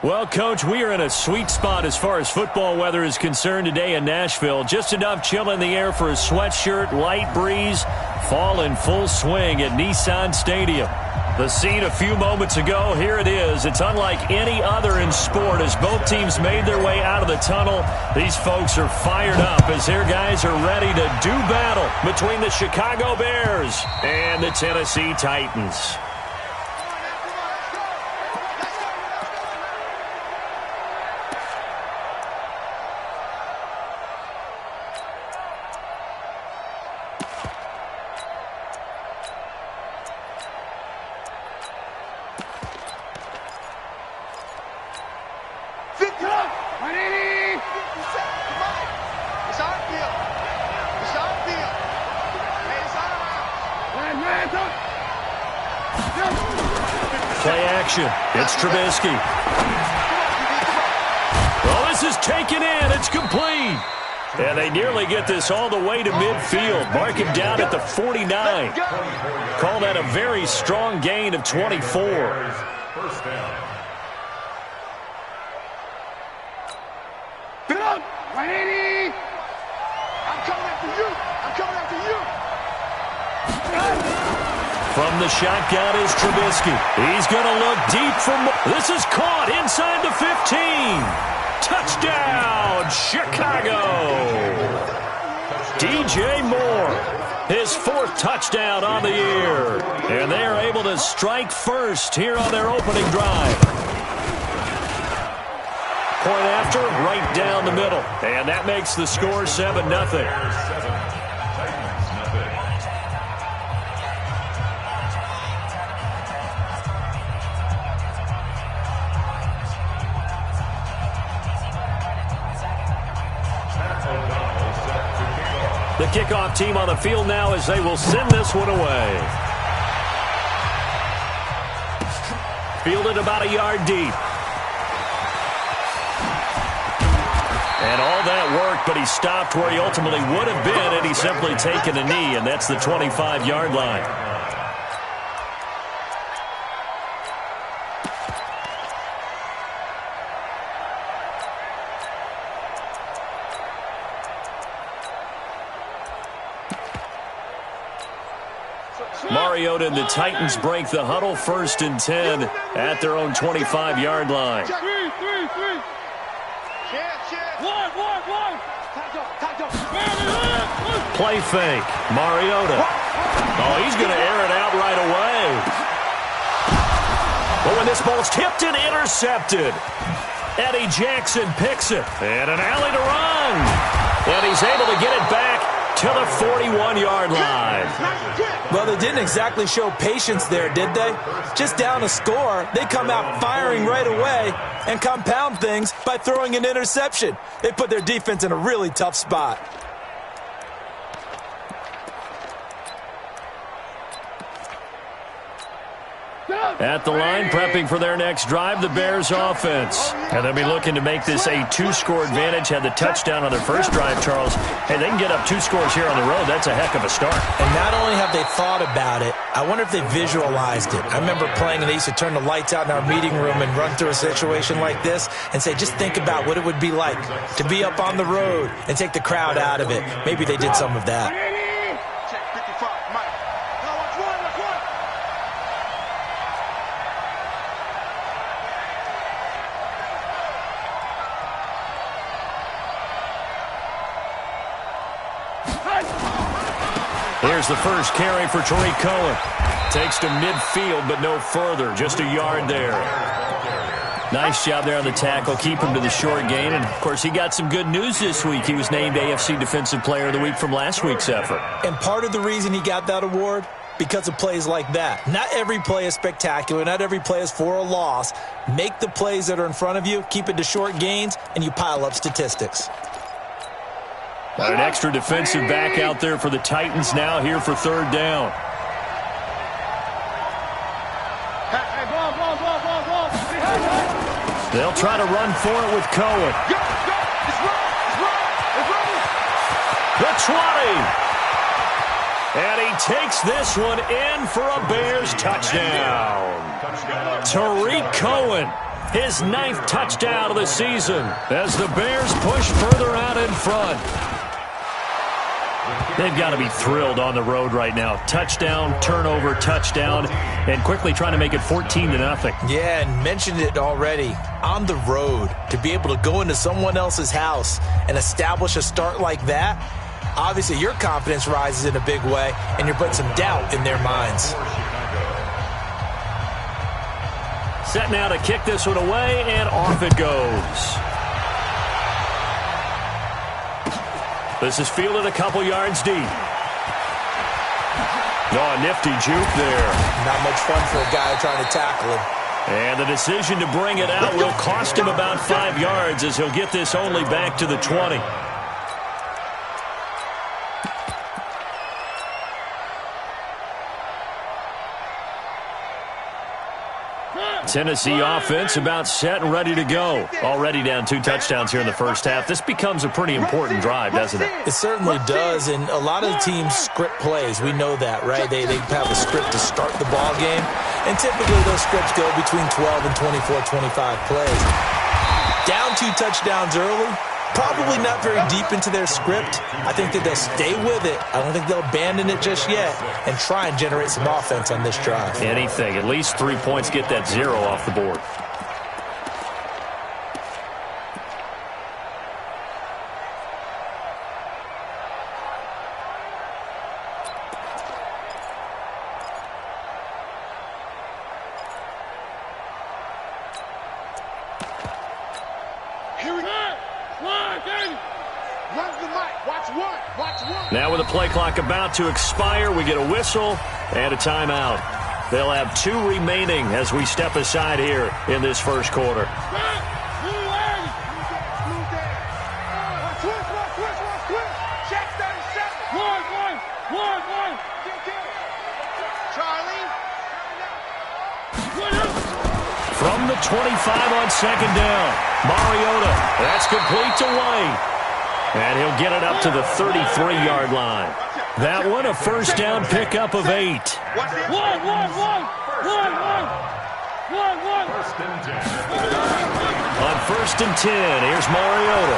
Well, Coach, we are in a sweet spot as far as football weather is concerned today in Nashville. Just enough chill in the air for a sweatshirt, light breeze, fall in full swing at Nissan Stadium. The scene a few moments ago, here it is. It's unlike any other in sport as both teams made their way out of the tunnel. These folks are fired up as their guys are ready to do battle between the Chicago Bears and the Tennessee Titans. Play action. It's Trubisky. Well, this is taken in. It's complete. And they nearly get this all the way to midfield. Mark him down at the 49. Call that a very strong gain of 24. First down. Get up! 180! I'm coming after you! I'm coming after you! From the shotgun is Trubisky. He's going to look deep from... This is caught inside the 15. Touchdown, Chicago! DJ Moore, his fourth touchdown on the year. And they are able to strike first here on their opening drive. Point after, right down the middle. And that makes the score 7-0. The kickoff team on the field now as they will send this one away. Fielded about a yard deep. And all that work, but he stopped where he ultimately would have been had he simply taken a knee, and that's the 25-yard line. Mariota and the Titans break the huddle, 1st and 10 at their own 25-yard line. Play fake. Mariota. Oh, he's going to air it out right away. But when this ball's tipped and intercepted, Eddie Jackson picks it. And an alley to run. And he's able to get it back to the 41-yard line. Well, they didn't exactly show patience there, did they? Just down a score, they come out firing right away and compound things by throwing an interception. They put their defense in a really tough spot. At the line, prepping for their next drive, the Bears offense. And they'll be looking to make this a 2-score advantage. Had the touchdown on their first drive, Charles. Hey, they can get up 2 scores here on the road. That's a heck of a start. And not only have they thought about it, I wonder if they visualized it. I remember playing, and they used to turn the lights out in our meeting room and run through a situation like this and say, just think about what it would be like to be up on the road and take the crowd out of it. Maybe they did some of that. Here's the first carry for Tariq Cohen. Takes to midfield, but no further. Just a yard there. Nice job there on the tackle. Keep him to the short gain. And, of course, he got some good news this week. He was named AFC Defensive Player of the Week from last week's effort. And part of the reason he got that award, because of plays like that. Not every play is spectacular. Not every play is for a loss. Make the plays that are in front of you, keep it to short gains, and you pile up statistics. An extra defensive back out there for the Titans now here for 3rd down. They'll try to run for it with Cohen. The 20. And he takes this one in for a Bears touchdown. Tariq Cohen his 9th touchdown of the season as the Bears push further out in front. They've got to be thrilled on the road right now. Touchdown, turnover, touchdown, and quickly trying to make it 14-0. Yeah, and mentioned it already. On the road, to be able to go into someone else's house and establish a start like that, obviously your confidence rises in a big way, and you're putting some doubt in their minds. Set now to kick this one away, and off it goes. This is fielded a couple yards deep. Oh, a nifty juke there. Not much fun for a guy trying to tackle him. And the decision to bring it out will cost him about 5 yards as he'll get this only back to the 20. Tennessee offense about set and ready to go. Already down 2 touchdowns here in the first half. This becomes a pretty important drive, doesn't it? It certainly does, and a lot of the teams script plays. We know that, right? They have a script to start the ball game, and typically those scripts go between 12 and 24, 25 plays. Down 2 touchdowns early, probably not very deep into their script. I think that they'll stay with it. I don't think they'll abandon it just yet and try and generate some offense on this drive. Anything. At least 3 points, get that 0 off the board. Now with the play clock about to expire, we get a whistle and a timeout. They'll have 2 remaining as we step aside here in this first quarter. From the 25 on second down, Mariota, that's complete to White. And he'll get it up to the 33-yard line. That one, a first down pickup of 8. On first and 10, here's Mariota.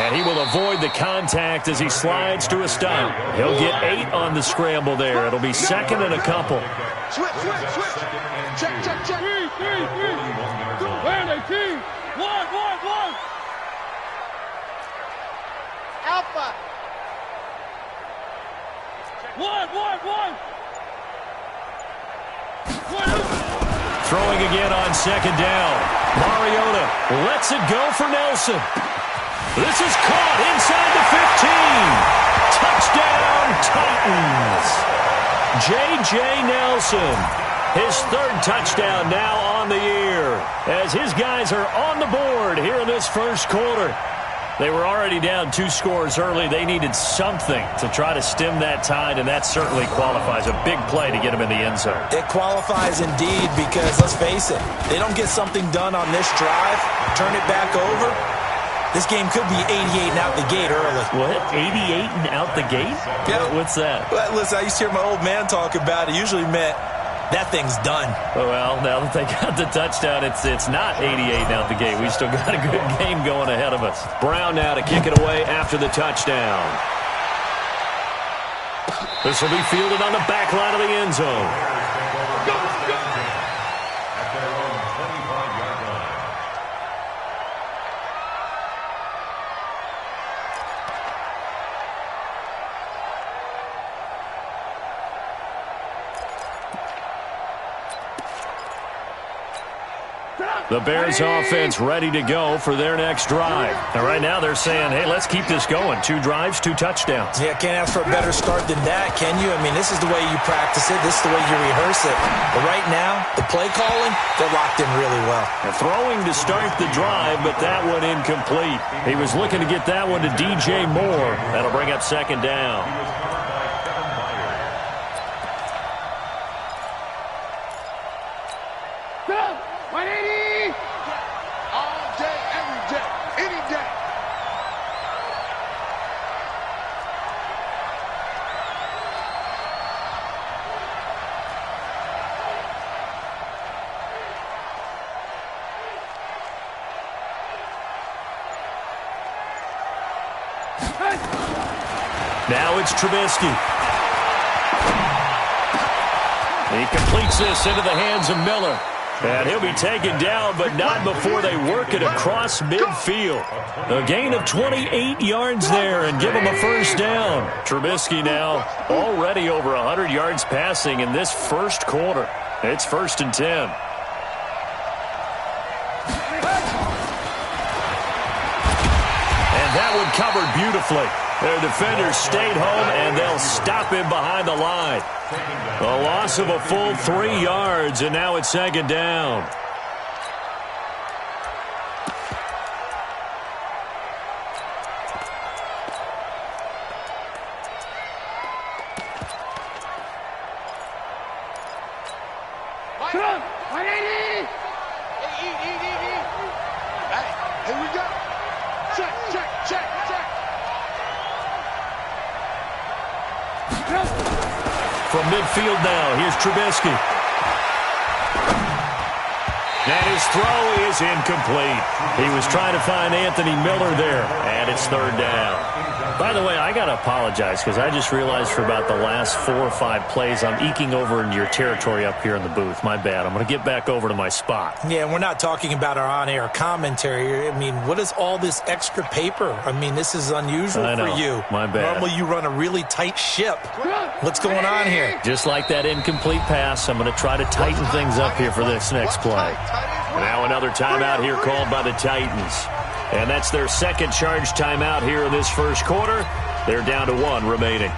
And he will avoid the contact as he slides to a stop. He'll get 8 on the scramble there. It'll be second and a couple. Switch. Check. 3. Where they team? 1. Alpha. 1. Throwing again on second down. Mariota lets it go for Nelson. This is caught inside the 15. Touchdown, Titans. J.J. Nelson, his 3rd touchdown now on the year as his guys are on the board here in this first quarter. They were already down 2 scores early. They needed something to try to stem that tide, and that certainly qualifies. A big play to get him in the end zone. It qualifies indeed because, let's face it, they don't get something done on this drive, turn it back over, this game could be 88 and out the gate early. What? 88 and out the gate? Yeah. What's that? Well, listen, I used to hear my old man talk about it. Usually meant that thing's done. Well, now that they got the touchdown, it's not 88 out the gate. We still got a good game going ahead of us. Brown now to kick it away after the touchdown. This will be fielded on the back line of the end zone. The Bears offense ready to go for their next drive. And right now they're saying, hey, let's keep this going. 2 drives, 2 touchdowns. Yeah, can't ask for a better start than that, can you? I mean, this is the way you practice it. This is the way you rehearse it. But right now, the play calling, they're locked in really well. And throwing to start the drive, but that one incomplete. He was looking to get that one to DJ Moore. That'll bring up second down. Now it's Trubisky. He completes this into the hands of Miller. And he'll be taken down, but not before they work it across midfield. A gain of 28 yards there and give him a first down. Trubisky now already over 100 yards passing in this first quarter. It's 1st and 10. And that one covered beautifully. Their defenders stayed home, and they'll stop him behind the line. A loss of a full 3 yards, and now it's 2nd down. Here we go. Check, check, check, check. From midfield now, here's Trubisky. And his throw is incomplete. He was trying to find Anthony Miller there, and it's 3rd down. By the way, I got to apologize because I just realized for about the last 4 or 5 plays I'm eking over into your territory up here in the booth. My bad. I'm going to get back over to my spot. Yeah, and we're not talking about our on-air commentary. I mean, what is all this extra paper? I mean, this is unusual for you. My bad. Normally you run a really tight ship. What's going on here? Just like that incomplete pass, I'm going to try to tighten things up here for this next play. Now another timeout here called by the Titans. And that's their second charge timeout here in this first quarter. They're down to 1 remaining.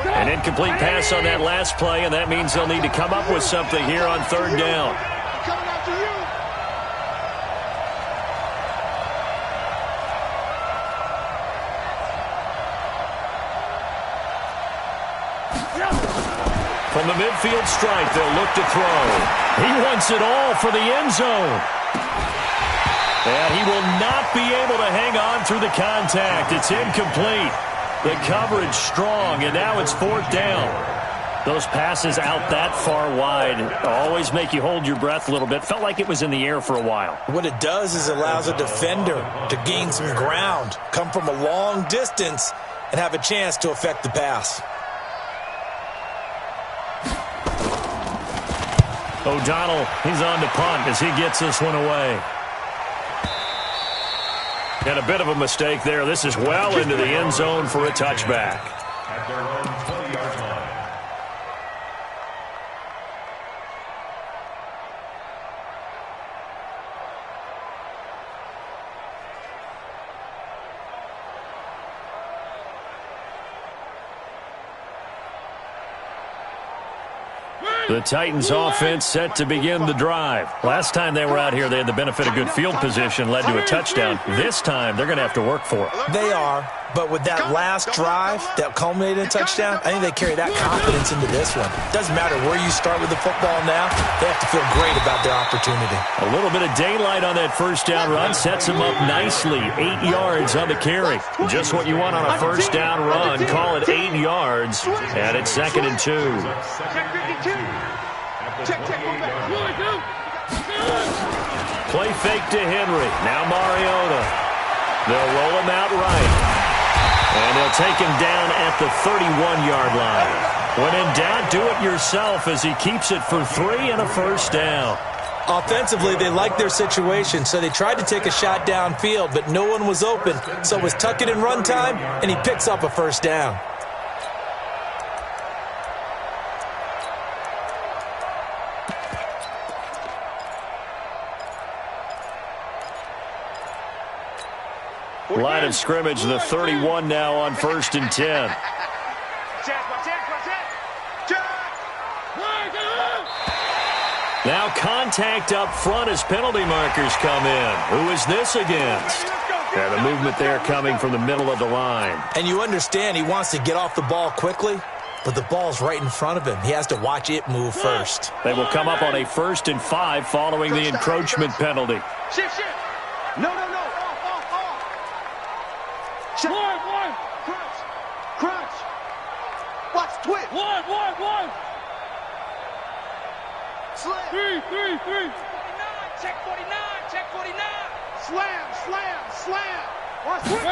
An incomplete pass on that last play, and that means they'll need to come up with something here on 3rd down. Coming after you. From the midfield stripe, they'll look to throw. He wants it all for the end zone. And he will not be able to hang on through the contact. It's incomplete. The coverage strong, and now it's 4th down. Those passes out that far wide always make you hold your breath a little bit. Felt like it was in the air for a while. What it does is allows a defender to gain some ground, come from a long distance, and have a chance to affect the pass. O'Donnell, he's on to punt as he gets this one away. And a bit of a mistake there. This is well into the end zone for a touchback. At their own 20-yard line. The Titans offense set to begin the drive. Last time they were out here, they had the benefit of good field position, led to a touchdown. This time, they're going to have to work for it. They are, but with that last drive that culminated in a touchdown, I think they carry that confidence into this one. Doesn't matter where you start with the football now, they have to feel great about their opportunity. A little bit of daylight on that first down run sets them up nicely. 8 yards on the carry. Just what you want on a first down run. Call it 8 yards, and it's 2nd and 2. Check, go back. Play fake to Henry. Now Mariota. They'll roll him out right. And they'll take him down at the 31-yard line. When in doubt, do it yourself as he keeps it for 3 and a first down. Offensively, they liked their situation, so they tried to take a shot downfield, but no one was open. So it was tuck it in run time, and he picks up a first down. Line of scrimmage, the 31 now on 1st and 10. Now contact up front as penalty markers come in. Who is this against? And the movement there coming from the middle of the line. And you understand he wants to get off the ball quickly, but the ball's right in front of him. He has to watch it move first. They will come up on a 1st and 5 following the encroachment penalty. Shift. No. Off. Crunch. Watch twist. One. Slam. Three. Check 49. Slam. Watch twist.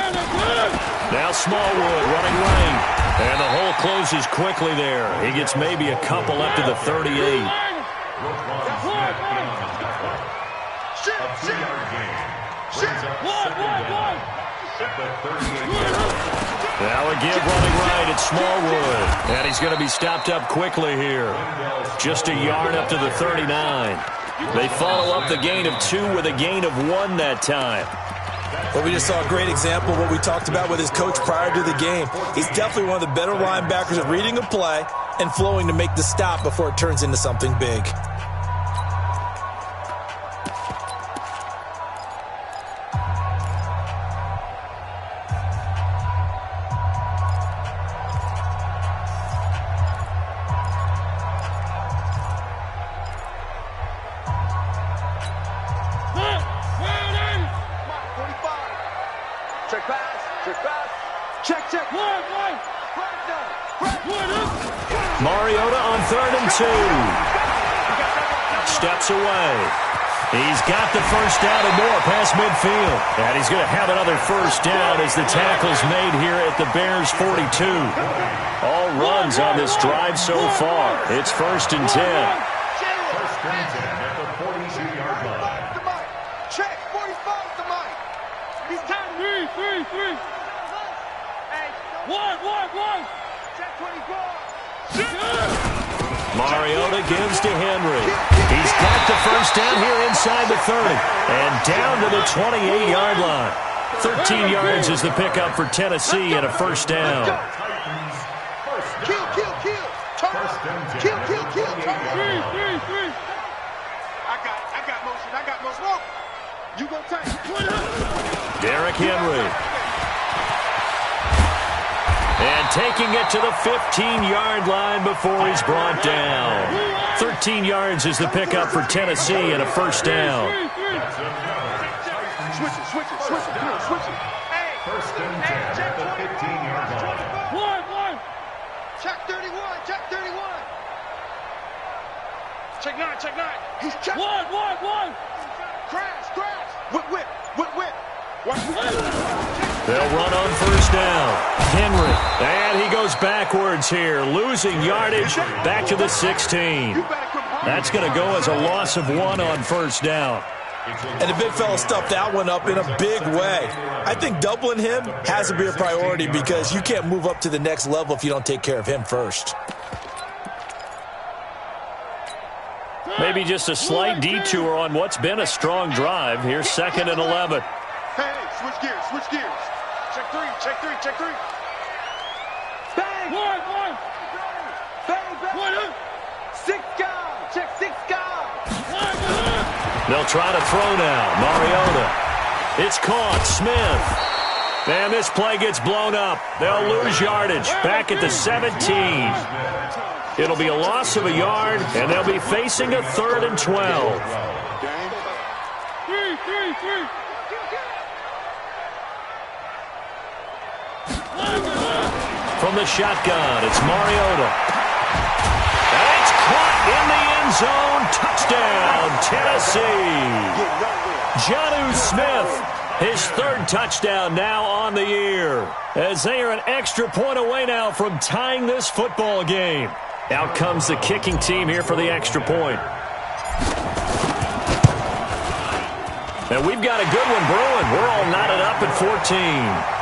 Now Smallwood running right. And the hole closes quickly there. He gets maybe a couple up to the 38. Now again running right at Smallwood. And he's going to be stopped up quickly here. Just a yard up to the 39. They follow up the gain of 2 with a gain of 1 that time. Well, we just saw a great example of what we talked about with his coach prior to the game. He's definitely one of the better linebackers at reading a play and flowing to make the stop before it turns into something big. Mariota on 3rd and 2. Steps away. He's got the first down and more past midfield. And he's going to have another first down as the tackle's made here at the Bears' 42. All runs on this drive so far. It's 1st and 10. First and 10 at the 42-yard line. Check 45 the mic. He's time. Three. One. Check 24. Mariota gives to Henry. He's got the first down here inside the 30. And down to the 28-yard line. 13 yards is the pickup for Tennessee and a first down. Kill. First and 10. Kill. Three. I got motion. Whoa. You gonna take. Derrick Henry. And taking it to the 15-yard line before he's brought down. 13 yards is the pickup for Tennessee and a first down. Switch it. Hey. First and 10 at the 15-yard line. One. Check 31. Check 9. He's check. One. Crash. Whip. They'll run on first down. Henry. And he goes backwards here, losing yardage back to the 16. That's going to go as a loss of 1 on first down. And the big fella stuffed that one up in a big way. I think doubling him has to be a priority because you can't move up to the next level if you don't take care of him first. Maybe just a slight detour on what's been a strong drive. Here's 2nd and 11. Hey, switch gears. Check 3. Bang! One. Bang! 6 guys. Check 6 guys. They'll try to throw now. Mariota. It's caught. Smith. And this play gets blown up. They'll lose yardage back at the 17. It'll be a loss of a yard, and they'll be facing a 3rd and 12. Three. From the shotgun, it's Mariota. It's caught in the end zone. Touchdown, Tennessee. Jonnu Smith, his 3rd touchdown now on the year. As they are an extra point away now from tying this football game. Out comes the kicking team here for the extra point. And we've got a good one brewing. We're all knotted up at 14.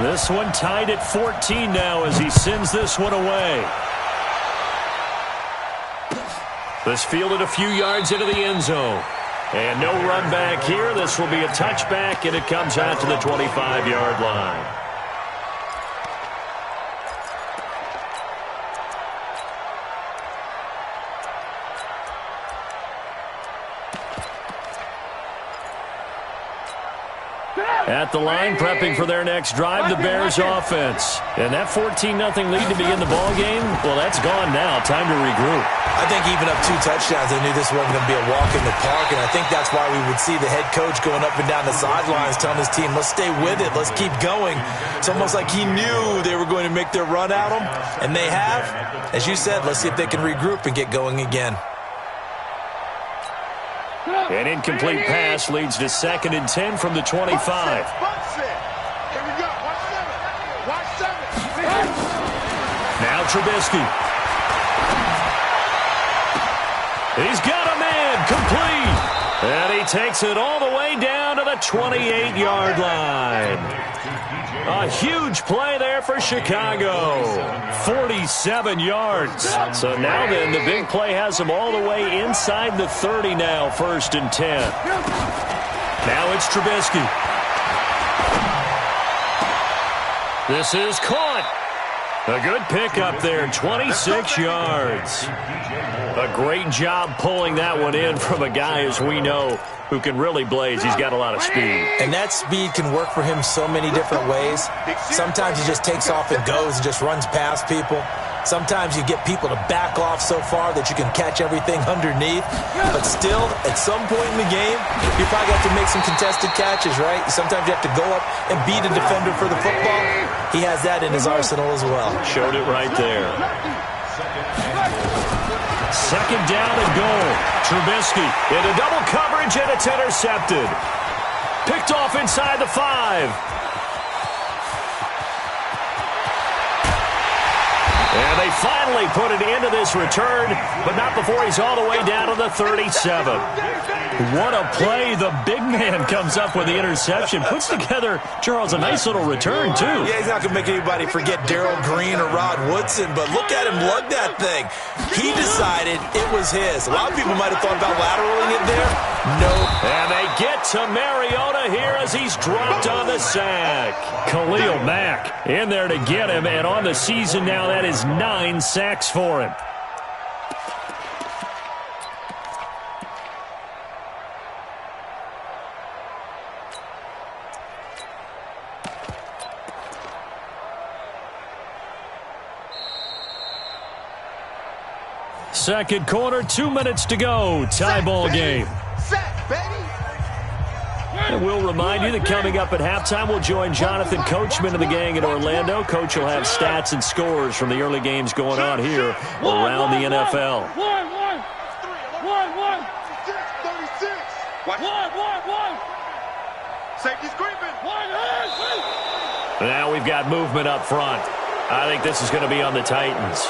This one tied at 14 now as he sends this one away. This fielded a few yards into the end zone. And no run back here. This will be a touchback, and it comes out to the 25-yard line. At the line, prepping for their next drive, the Bears offense. And that 14-0 lead to begin the ball game, well, that's gone now. Time to regroup. I think even up 2 touchdowns, they knew this wasn't going to be a walk in the park, and I think that's why we would see the head coach going up and down the sidelines telling his team, let's stay with it, let's keep going. It's almost like he knew they were going to make their run at him, and they have. As you said, let's see if they can regroup and get going again. An incomplete pass leads to 2nd and 10 from the 25. Here we go. Watch 7. Now Trubisky. He's got a man complete. And he takes it all the way down to the 28-yard line. A huge play there for Chicago. 47 yards. So now then, the big play has them all the way inside the 30 now, 1st and 10. Now it's Trubisky. This is caught. A good pickup there, 26 yards. A great job pulling that one in from a guy, as we know, who can really blaze. He's got a lot of speed. And that speed can work for him so many different ways. Sometimes he just takes off and goes and just runs past people. Sometimes you get people to back off so far that you can catch everything underneath. But still, at some point in the game, you probably have to make some contested catches, right? Sometimes you have to go up and beat a defender for the football. He has that in his arsenal as well. Showed it right there. 2nd down and goal. Trubisky into double coverage, and it's intercepted. Picked off inside the 5. And they finally put it into this return, but not before he's all the way down to the 37. What a play. The big man comes up with the interception. Puts together, Charles, a nice little return, too. Yeah, he's not going to make anybody forget Darrell Green or Rod Woodson, but look at him lug that thing. He decided it was his. A lot of people might have thought about lateraling it there. Nope. And they get to Mariota here as he's dropped on the sack. Khalil Mack in there to get him, and on the season now, that is 9 sacks for him. Second quarter, 2 minutes to go. Tie ball game. And we'll remind you that coming up at halftime, we'll join Jonathan Coachman of the gang in Orlando. Coach will have stats and scores from the early games going on here around the NFL. Now we've got movement up front. I think this is going to be on the Titans.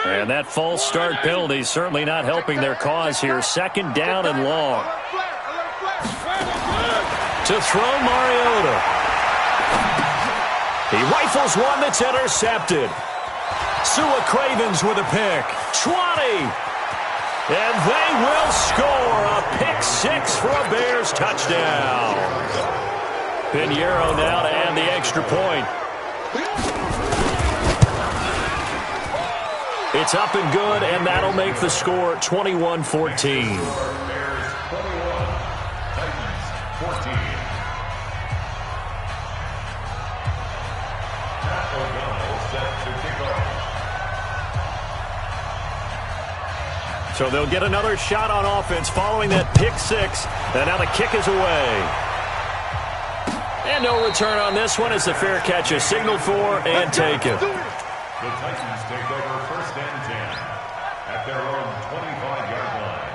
And that false start penalty is certainly not helping their cause here. 2nd down and long. To throw Mariota. He rifles one that's intercepted. Sua Cravens with a pick. 20. And they will score a pick 6 for a Bears touchdown. Pinheiro now to add the extra point. It's up and good, and that'll make the score 21-14. So they'll get another shot on offense following that pick 6, and now the kick is away. And no return on this one as the fair catch is signaled for and taken. The Titans take over 1st and 10 at their own 25-yard line.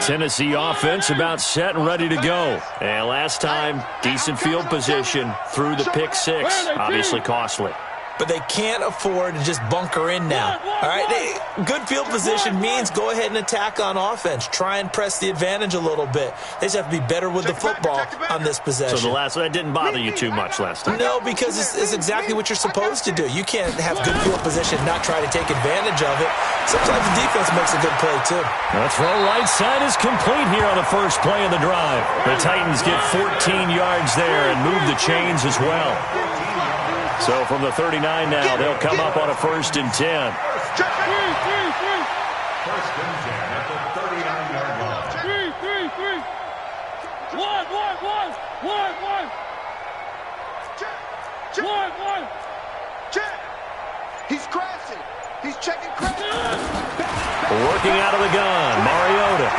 Tennessee offense about set and ready to go. And last time, decent field position through the pick 6. Obviously costly. but they can't afford to just bunker in now. All right, good field position means go ahead and attack on offense. Try and press the advantage a little bit. They just have to be better with the football on this possession. So the last one, that didn't bother you too much last time? No, because it's exactly what you're supposed to do. You can't have good field position and not try to take advantage of it. Sometimes the defense makes a good play, too. The throw right side is complete here on the first play of the drive. The Titans get 14 yards there and move the chains as well. So from the 39 now, they'll come up on a 1st and 10. First and 10 at the 39-yard line. 1. Check. He's crashing. He's checking crashing. Working out of the gun, Mariota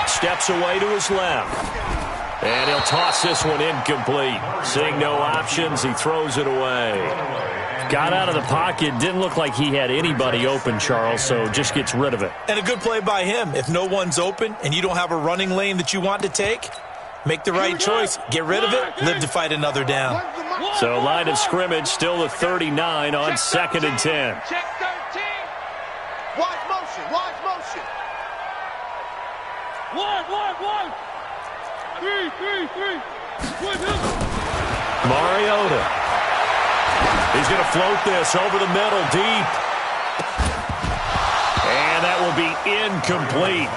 steps away to his left. And he'll toss this one incomplete. Seeing no options, he throws it away. Got out of the pocket. Didn't look like he had anybody open, Charles, so just gets rid of it. And a good play by him. If no one's open and you don't have a running lane that you want to take, make the right choice. Get rid of it. Live to fight another down. So line of scrimmage still the 39 on 2nd and 10. Check 13. Wide motion. 1. 3. Mariota. He's going to float this over the middle deep. And that will be incomplete.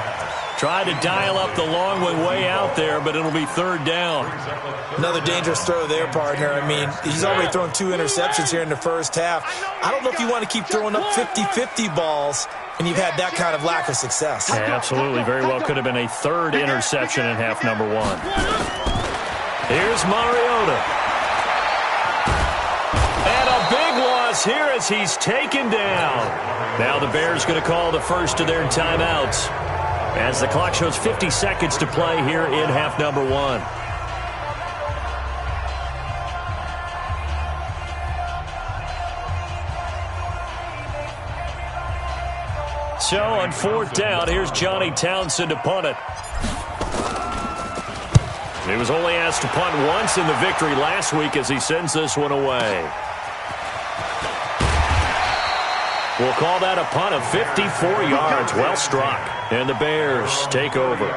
Tried to dial up the long one way out there, but it'll be 3rd down. Another dangerous throw there, partner. I mean, he's already thrown 2 interceptions here in the first half. I don't know if you want to keep throwing up 50-50 balls and you've had that kind of lack of success. Yeah, absolutely. Very well could have been a 3rd interception in half number 1. Here's Mariota. And a big loss here as he's taken down. Now the Bears going to call the first of their timeouts as the clock shows 50 seconds to play here in half number 1. So on 4th down, here's Johnny Townsend to punt it. He was only asked to punt once in the victory last week as he sends this one away. We'll call that a punt of 54 yards. Well struck. And the Bears take over.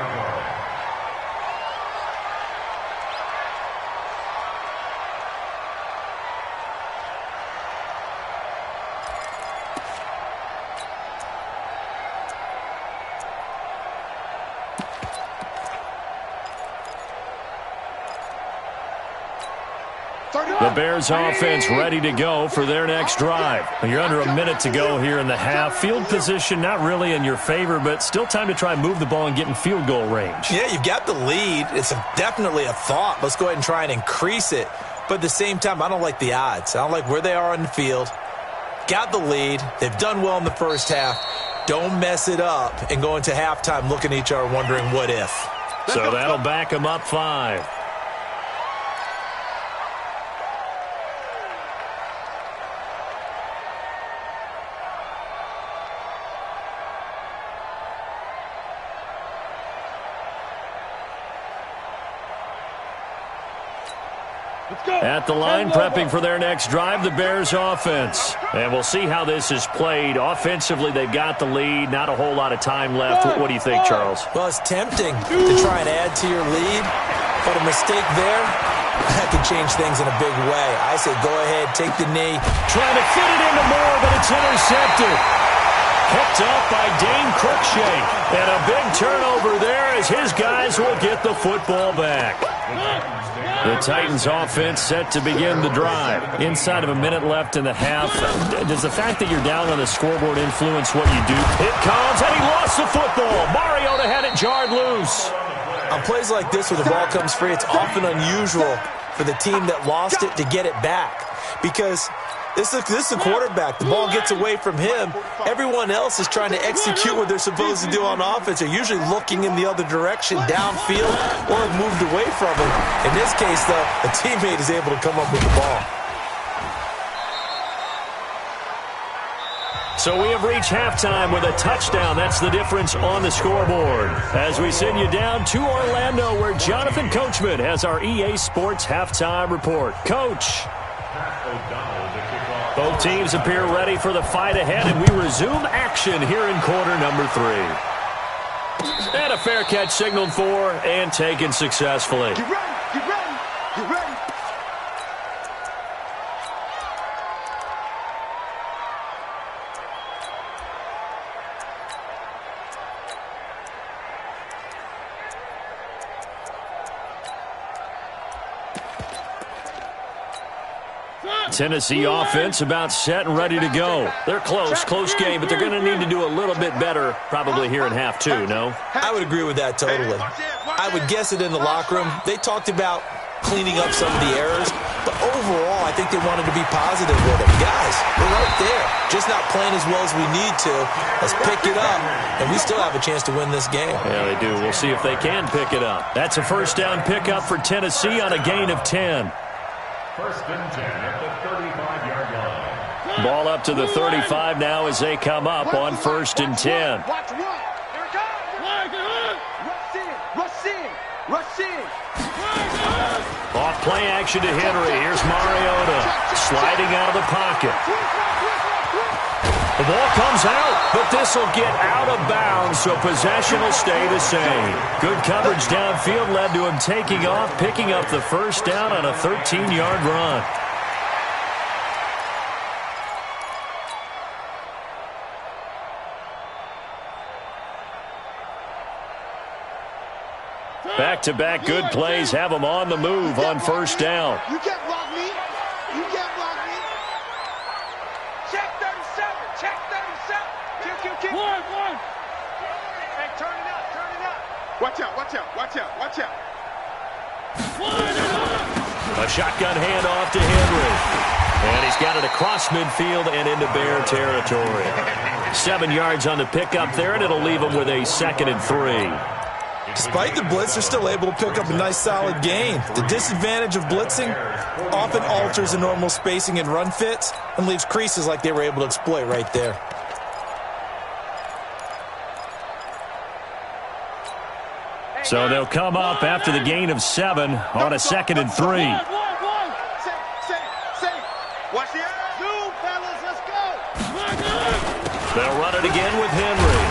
The Bears offense ready to go for their next drive. You're under a minute to go here in the half. Field position not really in your favor, but still time to try and move the ball and get in field goal range. Yeah, you've got the lead. It's definitely a thought. Let's go ahead and try and increase it. But at the same time, I don't like the odds. I don't like where they are on the field. Got the lead. They've done well in the first half. Don't mess it up and go into halftime looking at each other wondering what if. So that'll back them up 5. At the line, prepping for their next drive, the Bears offense. And we'll see how this is played. Offensively, they've got the lead. Not a whole lot of time left. What do you think, Charles? Well, it's tempting to try and add to your lead, but a mistake there, that can change things in a big way. I say go ahead, take the knee. Trying to fit it into Moore, but it's intercepted. Picked up by Dane Cruikshank. And a big turnover there as his guys will get the football back. The Titans offense set to begin the drive. Inside of a minute left in the half. Does the fact that you're down on the scoreboard influence what you do? It comes, and he lost the football. Mariota had it jarred loose. On plays like this where the ball comes free, it's often unusual for the team that lost it to get it back. Because this is a quarterback. The ball gets away from him. Everyone else is trying to execute what they're supposed to do on offense. They're usually looking in the other direction, downfield, or have moved away from him. In this case, though, a teammate is able to come up with the ball. So we have reached halftime with a touchdown. That's the difference on the scoreboard. As we send you down to Orlando, where Jonathan Coachman has our EA Sports Halftime Report. Coach. O'Donnell Both teams appear ready for the fight ahead, and we resume action here in quarter number 3. And a fair catch signaled for and taken successfully. Get ready, get ready, get ready. Tennessee offense about set and ready to go. They're close game, but they're going to need to do a little bit better probably here in half 2, no? I would agree with that totally. I would guess it in the locker room. They talked about cleaning up some of the errors, but overall, I think they wanted to be positive with it. Guys, we're right there. Just not playing as well as we need to. Let's pick it up, and we still have a chance to win this game. Yeah, they do. We'll see if they can pick it up. That's a first down pickup for Tennessee on a gain of 10. First and 10 at the 35-yard line. Ball up to the 35 now as they come up on first and 10. Watch one. Here it comes. Rush in, rush in, rush in. Off play action to Henry. Here's Mariota sliding out of the pocket. The ball comes out, but this will get out of bounds, so possession will stay the same. Good coverage downfield led to him taking off, picking up the first down on a 13-yard run. Back-to-back good plays have them on the move on first down. You can't block me. You can't block me. Check 37. Check 37. Kill. One. Hey, turn it up. Turn it up. Watch out. Watch out. Watch out. Watch out. A shotgun handoff to Henry. And he's got it across midfield and into Bear territory. 7 yards on the pickup there, and it'll leave him with a 2nd and 3. Despite the blitz, they're still able to pick up a nice solid gain. The disadvantage of blitzing often alters the normal spacing and run fits and leaves creases like they were able to exploit right there. So they'll come up after the gain of 7 on a 2nd and 3. Watch the air. Zoom, fellas. Let's go. They'll run it again with Henry.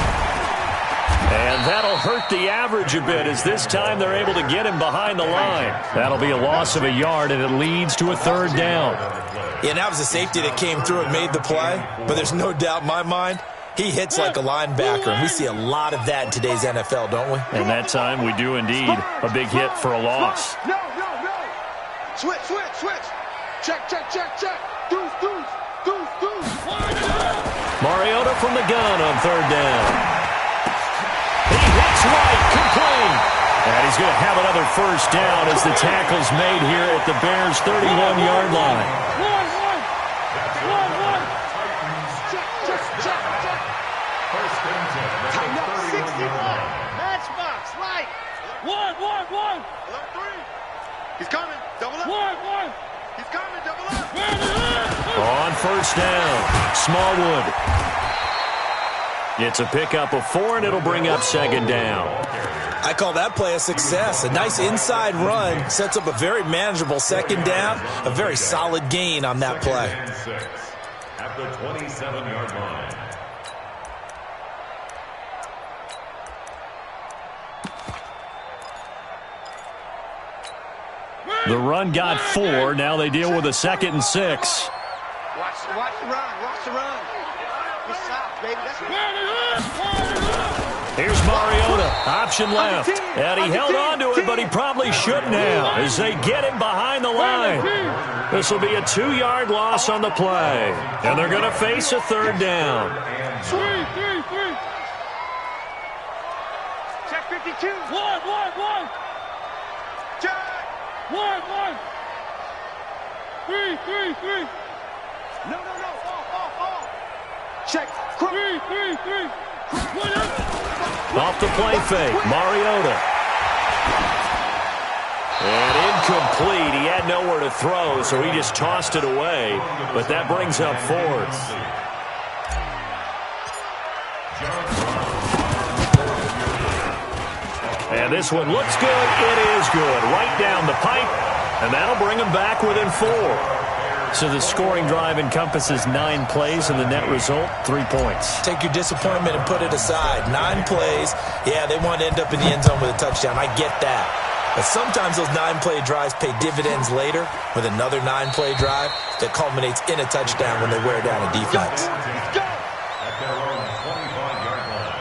And that'll hurt the average a bit as this time they're able to get him behind the line. That'll be a loss of a yard, and it leads to a 3rd down. Yeah, that was a safety that came through and made the play, but there's no doubt in my mind he hits like a linebacker, and we see a lot of that in today's NFL, don't we? And that time we do indeed. A big hit for a loss. No. Switch. Check. Deuce. Mariota from the gun on 3rd down. He hits right, complete. And he's going to have another first down as the tackle's made here at the Bears' 31-yard line. One. Check. First and 10 at Tighten the up. 31-yard 61. line. Matchbox. Light. One. Alert 3. He's coming. Double up. One. He's coming. Double up. On first down, Smallwood. It's a pickup of 4, and it'll bring up 2nd down. I call that play a success. A nice inside run sets up a very manageable 2nd down, a very solid gain on that play. At the 27-yard line. The run got 4. Now they deal with a 2nd and 6. Watch the run. Good shot, baby. That's it. Here's Mariota, option left. And he held on to it, but he probably shouldn't have as they get him behind the line. This will be a 2-yard loss on the play. And they're going to face a 3rd down. Three. Check 52. One. Check. One. Three. No. Off. Check. Three. Off the play fake, Mariota. And incomplete. He had nowhere to throw, so he just tossed it away. But that brings up 4th. And this one looks good. It is good. Right down the pipe. And that'll bring him back within 4. So the scoring drive encompasses 9 plays, and the net result, 3 points. Take your disappointment and put it aside. 9 plays. Yeah, they want to end up in the end zone with a touchdown. I get that. But sometimes those 9-play drives pay dividends later with another 9-play drive that culminates in a touchdown when they wear down a defense. At their own 25-yard line.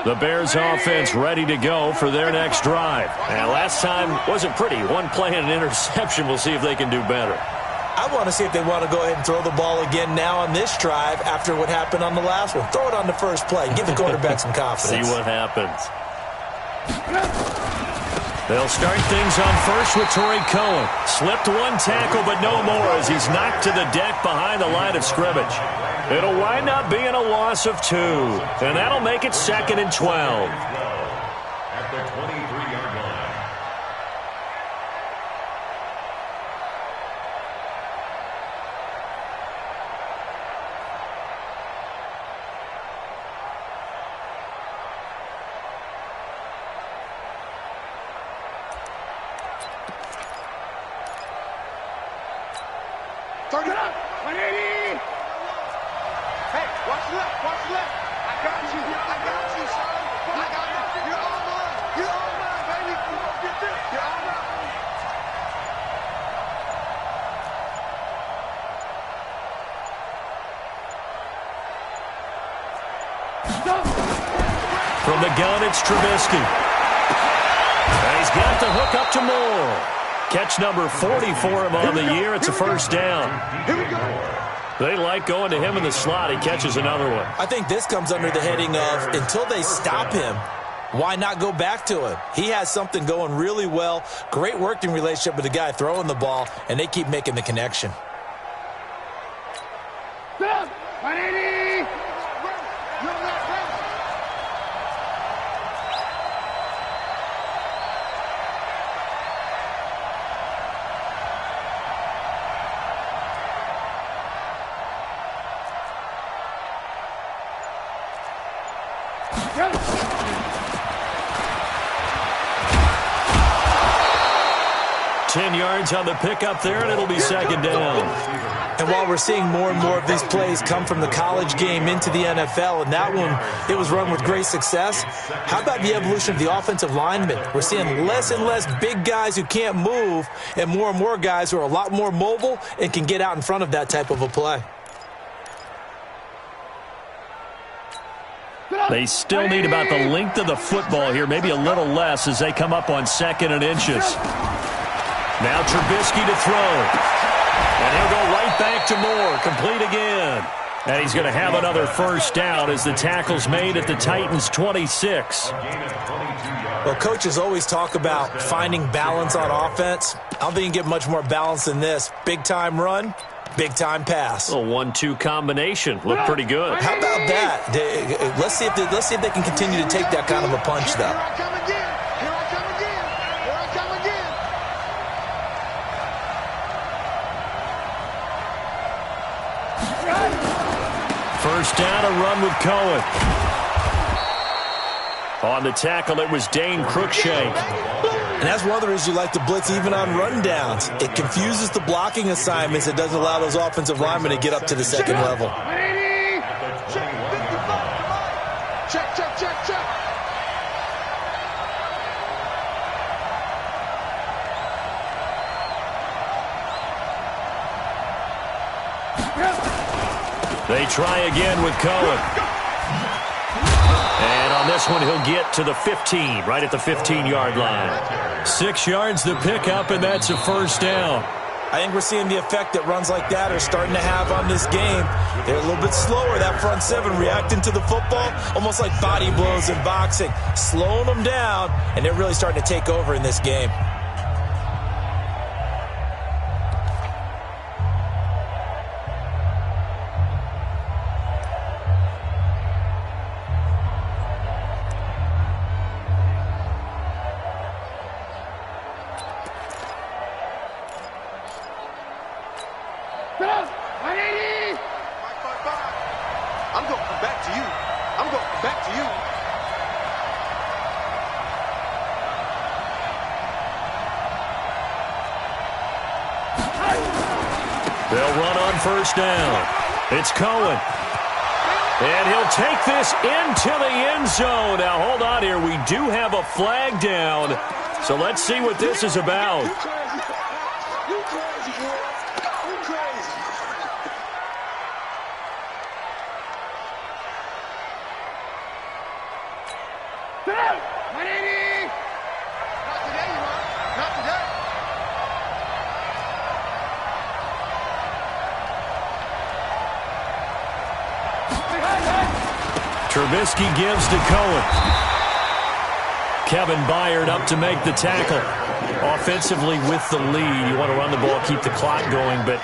The Bears offense ready to go for their next drive. And last time wasn't pretty. 1 play and an interception. We'll see if they can do better. I want to see if they want to go ahead and throw the ball again now on this drive after what happened on the last one. Throw it on the first play. Give the quarterback some confidence. See what happens. They'll start things on first with Torrey Cohen. Slipped 1 tackle, but no more as he's knocked to the deck behind the line of scrimmage. It'll wind up being a loss of 2, and that'll make it 2nd and 12. At the 23-yard line. Turn it up. 180. Hey, watch left. Watch left. I got you. I got you, son. I got you. You're all mine. You're all mine, baby. Get this. You're all mine. From the gun, it's Trubisky. And he's got the hook up to Moore. Catch number 40 for him on the year. It's a first down. Here we go. They like going to him in the slot. He catches another one. I think this comes under the heading of until they stop him, why not go back to him? He has something going really well. Great working relationship with the guy throwing the ball, and they keep making the connection. 180. You're not ready. Go. 10 yards on the pickup there, and it'll be 2nd down. And while we're seeing more and more of these plays come from the college game into the NFL, and that one, it was run with great success, how about the evolution of the offensive linemen? We're seeing less and less big guys who can't move and more guys who are a lot more mobile and can get out in front of that type of a play. They still need about the length of the football here, maybe a little less as they come up on 2nd and inches. Now Trubisky to throw. And he'll go right back to Moore, complete again. And he's going to have another first down as the tackle's made at the Titans' 26. Well, coaches always talk about finding balance on offense. I don't think you can get much more balance than this. Big-time run, big-time pass. A 1-2 combination. Looked pretty good. How about that? Let's see if they can continue to take that kind of a punch, though. Here I come again. Here I come again. Here I come again. First down, a run with Cohen. On the tackle, it was Dane Cruikshank. And that's one of the reasons you like to blitz even on rundowns. It confuses the blocking assignments. It doesn't allow those offensive linemen to get up to the second level. 180. Check 55. Check. They try again with Cohen. And on this one, he'll get to the 15, right at the 15-yard line. 6 yards the pickup, and that's a first down. I think we're seeing the effect that runs like that are starting to have on this game. They're a little bit slower, that front seven, reacting to the football, almost like body blows in boxing, slowing them down, and they're really starting to take over in this game. They'll run on first down. It's Cohen. And he'll take this into the end zone. Now, hold on here. We do have a flag down. So let's see what this is about. You crazy, boy. You crazy. Not today, you are. Not today. Trubisky gives to Cohen. Kevin Byard up to make the tackle. Offensively with the lead, you want to run the ball, keep the clock going, but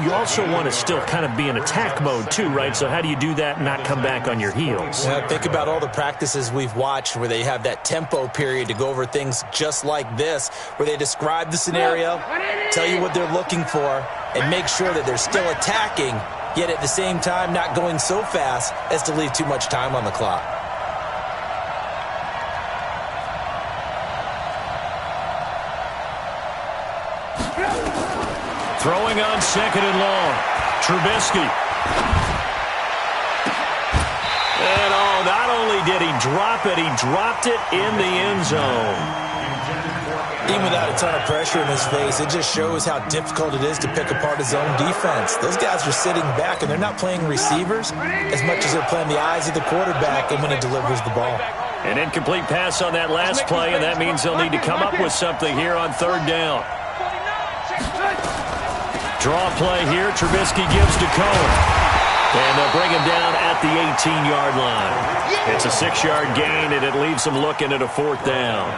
you also want to still kind of be in attack mode too, right? So how do you do that and not come back on your heels? Yeah, think about all the practices we've watched where they have that tempo period to go over things just like this, where they describe the scenario, tell you what they're looking for, and make sure that they're still attacking, yet at the same time not going so fast as to leave too much time on the clock. Throwing on second and long. Trubisky. And not only did he drop it, he dropped it in the end zone. Even without a ton of pressure in his face, it just shows how difficult it is to pick apart his own defense. Those guys are sitting back, and they're not playing receivers as much as they're playing the eyes of the quarterback and when he delivers the ball. An incomplete pass on that last play, and that means they'll need to come up with something here on third down. Draw play here. Trubisky gives to Cohen. And they'll bring him down at the 18-yard line. It's a 6-yard gain, and it leaves them looking at a fourth down.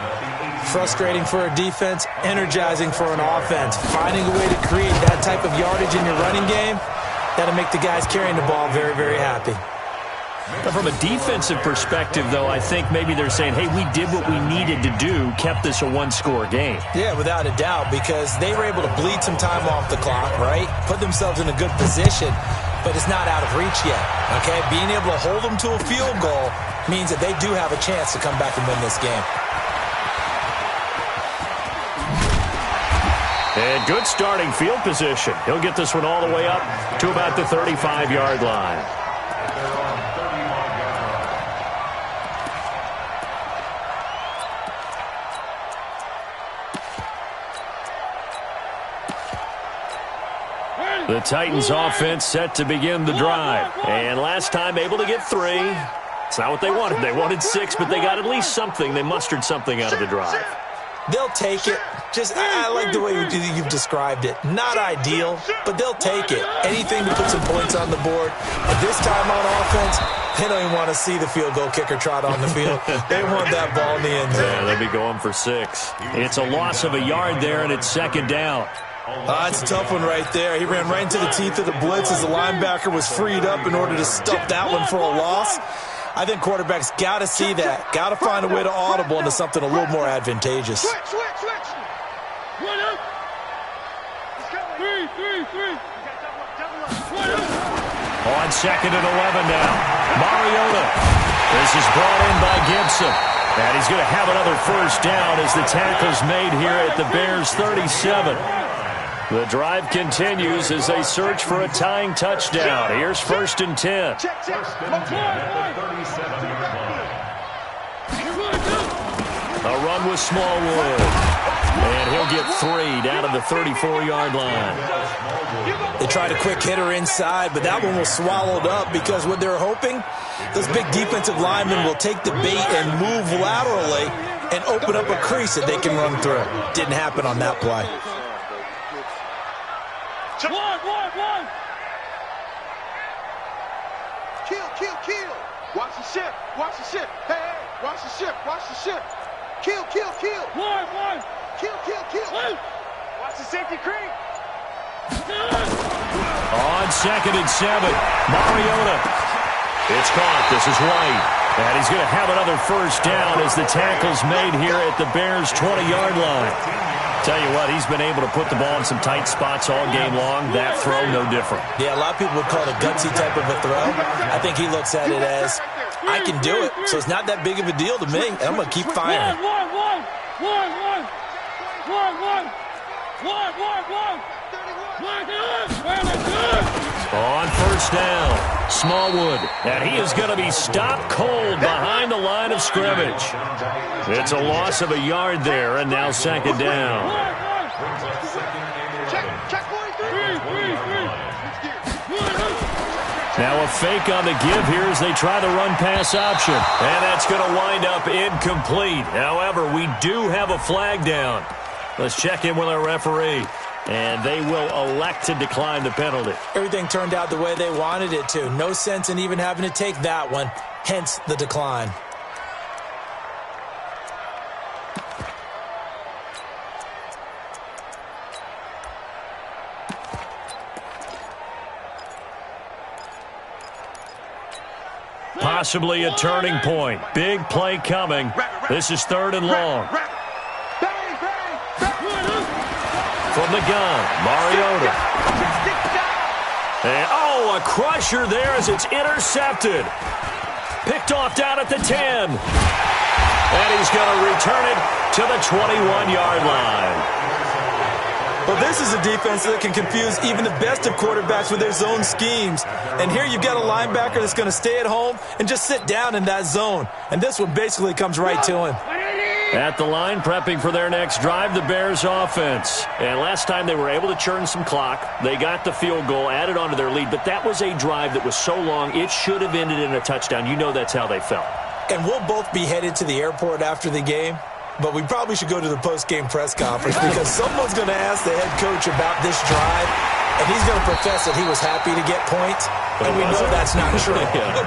Frustrating for a defense, energizing for an offense. Finding a way to create that type of yardage in your running game, that'll make the guys carrying the ball very, very happy. But from a defensive perspective, though, I think maybe they're saying, hey, we did what we needed to do, kept this a one-score game. Yeah, without a doubt, because they were able to bleed some time off the clock, right? Put themselves in a good position, but it's not out of reach yet, okay? Being able to hold them to a field goal means that they do have a chance to come back and win this game. And good starting field position. He'll get this one all the way up to about the 35-yard line. The Titans offense set to begin the drive. And last time able to get 3. It's not what they wanted. They wanted 6, but they got at least something. They mustered something out of the drive. They'll take it. I like the way you've described it. Not ideal, but they'll take it. Anything to put some points on the board. But this time on offense, they don't even want to see the field goal kicker trot on the field. They want that ball in the end zone. Yeah, they'll be going for 6. It's a loss of a yard there, and it's second down. That's a tough one right there. He ran right into the teeth of the blitz as the linebacker was freed up in order to stuff that one for a loss. I think quarterbacks got to see that. Got to find a way to audible into something a little more advantageous. Switch. On second and 11 now. Mariota. This is brought in by Gibson. And he's going to have another first down as the tackle's made here at the Bears' 37. The drive continues as they search for a tying touchdown. Here's first and 10. First and 10 at the 37-yard line. A run with Smallwood. And he'll get 3 down to the 34-yard line. They tried a quick hitter inside, but that one was swallowed up because what they're hoping, those big defensive linemen will take the bait and move laterally and open up a crease that they can run through. Didn't happen on that play. One. Kill. Watch the ship. Hey, watch the ship. Kill. One. Kill. Watch the safety creep. On second and 7, Mariota. It's caught. This is White. And he's going to have another first down as the tackle's made here at the Bears' 20-yard line. Tell you what, he's been able to put the ball in some tight spots all game long. That throw, no different. Yeah, a lot of people would call it a gutsy type of a throw. I think he looks at it as, I can do it. So it's not that big of a deal to me. I'm going to keep firing. One. 31. On first down, Smallwood, and he is going to be stopped cold behind the line of scrimmage. It's a loss of a yard there, and now second down. Now a fake on the give here as they try the run-pass option. And that's going to wind up incomplete. However, we do have a flag down. Let's check in with our referee. And they will elect to decline the penalty. Everything turned out the way they wanted it to. No sense in even having to take that one. Hence the decline. Possibly a turning point. Big play coming. This is 3rd and long. From the gun, Mariota. And, a crusher there as it's intercepted. Picked off down at the 10. And he's going to return it to the 21-yard line. Well, this is a defense that can confuse even the best of quarterbacks with their zone schemes. And here you've got a linebacker that's going to stay at home and just sit down in that zone. And this one basically comes right to him. At the line, prepping for their next drive, the Bears offense. And last time they were able to churn some clock. They got the field goal, added on to their lead. But that was a drive that was so long, it should have ended in a touchdown. You know that's how they felt. And we'll both be headed to the airport after the game. But we probably should go to the post-game press conference because someone's going to ask the head coach about this drive, and he's going to profess that he was happy to get points, and we know that's not true.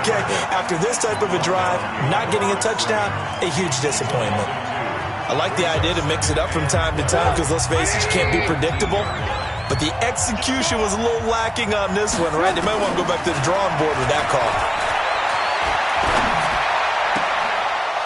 Okay, after this type of a drive, not getting a touchdown, a huge disappointment. I like the idea to mix it up from time to time because, let's face it, you can't be predictable. But the execution was a little lacking on this one, right? They might want to go back to the drawing board with that call.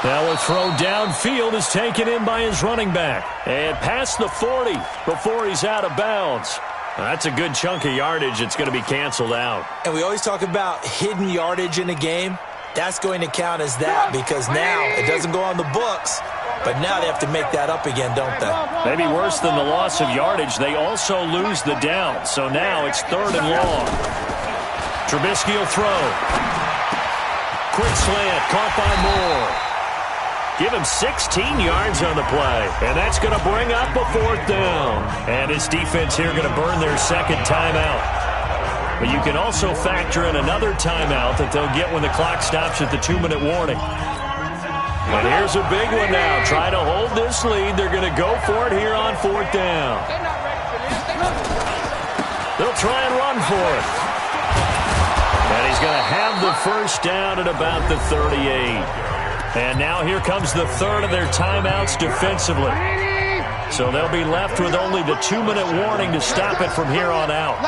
Now a throw downfield is taken in by his running back. And past the 40 before he's out of bounds. That's a good chunk of yardage. It's going to be canceled out. And we always talk about hidden yardage in a game. That's going to count as that because now it doesn't go on the books. But now they have to make that up again, don't they? Maybe worse than the loss of yardage, they also lose the down. So now it's 3rd and long. Trubisky will throw. Quick slant, caught by Moore. Give him 16 yards on the play. And that's going to bring up a 4th down. And his defense here going to burn their second timeout. But you can also factor in another timeout that they'll get when the clock stops at the 2-minute warning. And here's a big one now. Trying to hold this lead. They're going to go for it here on 4th down. They'll try and run for it. And he's going to have the first down at about the 38. And now here comes the 3rd of their timeouts defensively. So they'll be left with only the 2-minute warning to stop it from here on out.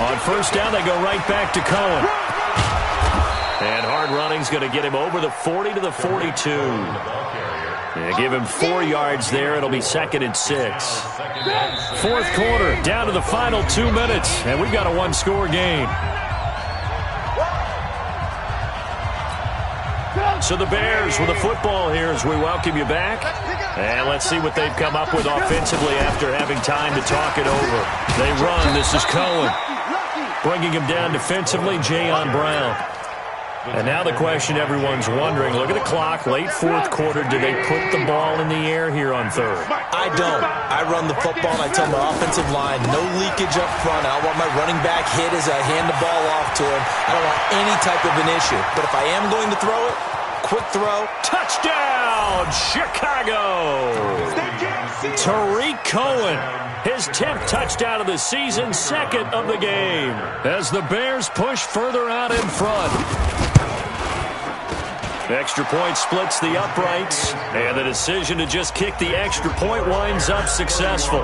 On first down, they go right back to Cohen. And hard running's going to get him over the 40 to the 42. They give him 4 yards there. It'll be 2nd and 6. 4th quarter, down to the final 2 minutes. And we've got a one-score game. So the Bears with the football here as we welcome you back. And let's see what they've come up with offensively after having time to talk it over. They run. This is Cohen. Bringing him down defensively, Jayon Brown. And now the question everyone's wondering, look at the clock, late 4th quarter, do they put the ball in the air here on 3rd? I don't. I run the football and I tell my offensive line, no leakage up front. I want my running back hit as I hand the ball off to him. I don't want any type of an issue. But if I am going to throw it, quick throw. Touchdown, Chicago! Tariq Cohen, his 10th touchdown of the season, 2nd of the game, as the Bears push further out in front. Extra point splits the uprights, and the decision to just kick the extra point winds up successful.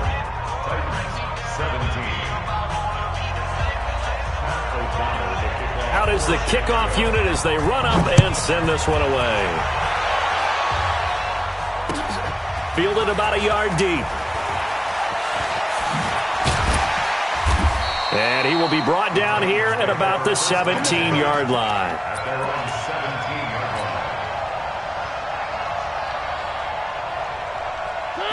Out is the kickoff unit as they run up and send this one away. Fielded about a yard deep. And he will be brought down here at about the 17-yard line.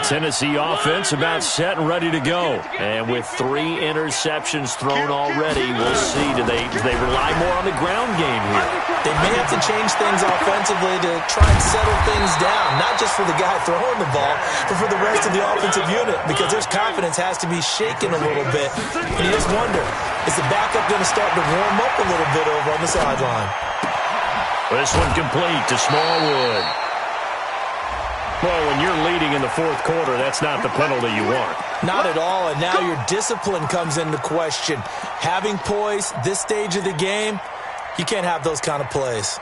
Tennessee offense about set and ready to go. And with 3 interceptions thrown already, we'll see. Do they rely more on the ground game here? They may have to change things offensively to try and settle things down, not just for the guy throwing the ball, but for the rest of the offensive unit, because their confidence has to be shaken a little bit. And you just wonder, is the backup going to start to warm up a little bit over on the sideline? This one complete to Smallwood. Well, when you're leading in the fourth quarter, that's not the penalty you want. Not at all, and now your discipline comes into question. Having poise this stage of the game, you can't have those kind of plays.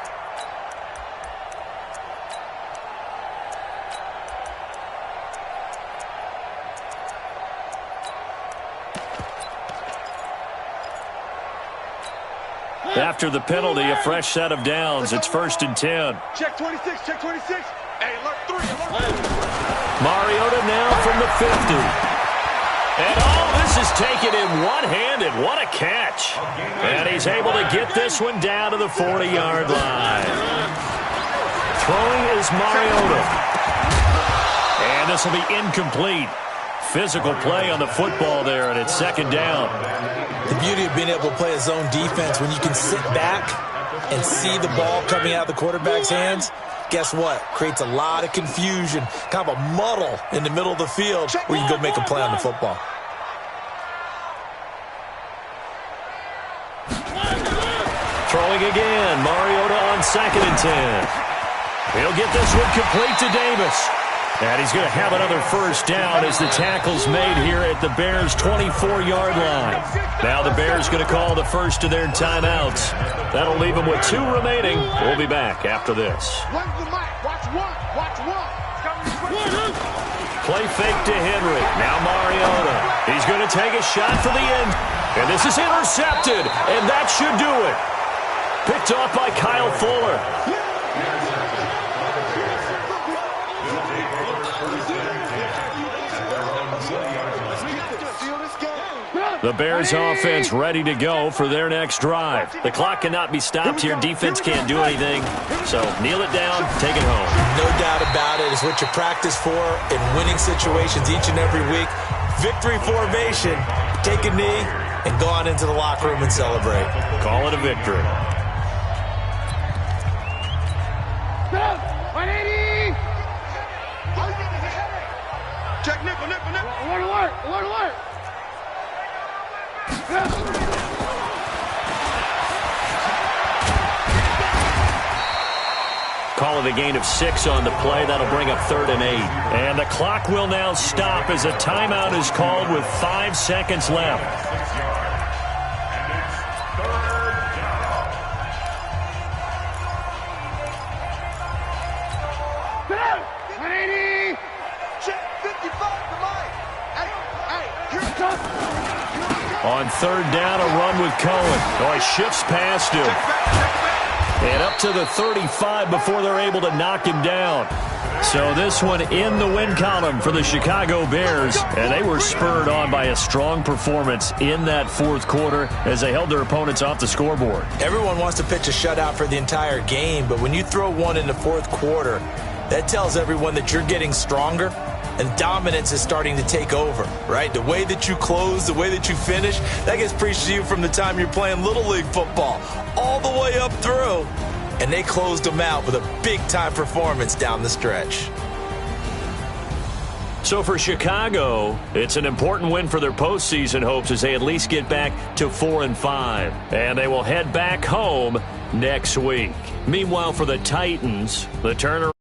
After the penalty, a fresh set of downs. It's 1st and 10. Check 26, check 26. Hey, alert 3, alert 3. Mariota now from the 50. And this is taken in one-handed. What a catch. And he's able to get this one down to the 40-yard line. Throwing is Mariota. And this will be incomplete. Physical play on the football there, and it's 2nd down. The beauty of being able to play a zone defense when you can sit back and see the ball coming out of the quarterback's hands, guess what? Creates a lot of confusion, kind of a muddle in the middle of the field where you can go make a play on the football. Throwing again, Mariota on 2nd and 10. He'll get this one complete to Davis. And he's going to have another first down as the tackle's made here at the Bears' 24-yard line. Now the Bears going to call the first of their timeouts. That'll leave them with 2 remaining. We'll be back after this. Watch one. Play fake to Henry. Now Mariota. He's going to take a shot for the end. And this is intercepted. And that should do it. Picked off by Kyle Fuller. The Bears offense ready to go for their next drive. The clock cannot be stopped here. Defense can't do anything. So kneel it down, take it home. No doubt about it. It's what you practice for in winning situations each and every week. Victory formation. Take a knee and go on into the locker room and celebrate. Call it a victory. 180! Check nickel. Alert! Call it a gain of 6 on the play. That'll bring up 3rd and 8. And the clock will now stop as a timeout is called with 5 seconds left. On 3rd down, a run with Cohen. Oh, he shifts past him. And up to the 35 before they're able to knock him down. So this one in the win column for the Chicago Bears. And they were spurred on by a strong performance in that 4th quarter as they held their opponents off the scoreboard. Everyone wants to pitch a shutout for the entire game, but when you throw one in the 4th quarter, that tells everyone that you're getting stronger. And dominance is starting to take over, right? The way that you close, the way that you finish, that gets preached to you from the time you're playing Little League football all the way up through. And they closed them out with a big-time performance down the stretch. So for Chicago, it's an important win for their postseason hopes as they at least get back to 4-5. And they will head back home next week. Meanwhile, for the Titans, the turnaround